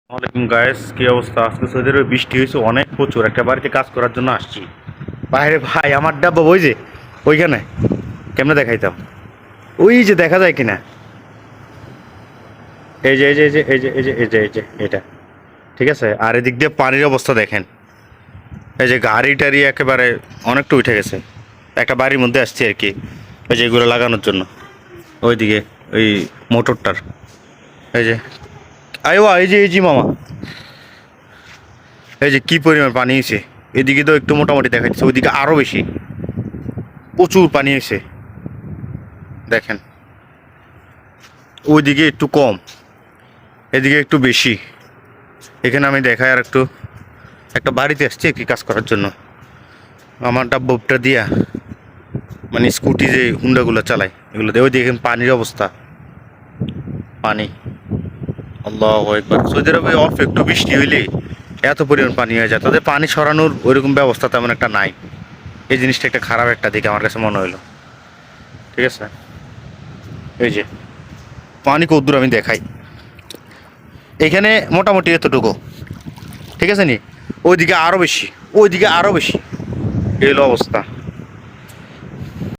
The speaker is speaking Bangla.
ওয়ালাইকুম গায়েস, কি অবস্থা? আজকে সৌদি আরবে বৃষ্টি হয়েছে অনেক প্রচুর। একটা বাড়িতে কাজ করার জন্য আসছি বাইরে। ভাই আমার ডাব্বা ওই যে ওইখানে, কেমনে দেখাইতাম? ওই যে দেখা যায় কিনা, এই যে এই যে এই যে এই যে এই যে এই যে এই যে এটা, ঠিক আছে। আর এদিক দিয়ে পানির অবস্থা দেখেন, এই যে গাড়ি টাড়ি একেবারে অনেকটা উঠে গেছে। একটা বাড়ির মধ্যে আসছি আর কি, ওই যে এগুলো লাগানোর জন্য। ওইদিকে ওই মোটরটার, এই যে আইওয়া, এই যে মামা, এই যে কি পরিমাণ পানি হয়েছে। এদিকে তো একটু মোটামুটি দেখা যাচ্ছে, ওইদিকে আরো বেশি, প্রচুর পানি হয়েছে দেখেন। ওইদিকে একটু কম, এদিকে একটু বেশি। এখানে আমি দেখাই আর একটু, একটা বাড়িতে আসছি কি কাজ করার জন্য। আমার ডাব্বটা দিয়া, মানে স্কুটি যে হুন্ডাগুলো চালায় এগুলো দিয়ে, ওই দেখেন পানির অবস্থা। পানি, আল্লাহু আকবার। সৌদি আরবে অল্প একটু বৃষ্টি হইলে এত পরিমাণ পানি হয়ে যায়। তাদের পানি সরানোর ওইরকম ব্যবস্থা তেমন একটা নাই। এই জিনিসটা একটা খারাপ একটা দিক আমার কাছে মনে হলো, ঠিক আছে। এই যে পানি কদ্দুর আমি দেখাই, এখানে মোটামুটি এতটুকু, ঠিক আছে নি। ওইদিকে আরো বেশি, ওইদিকে আরো বেশি, এই হলো অবস্থা।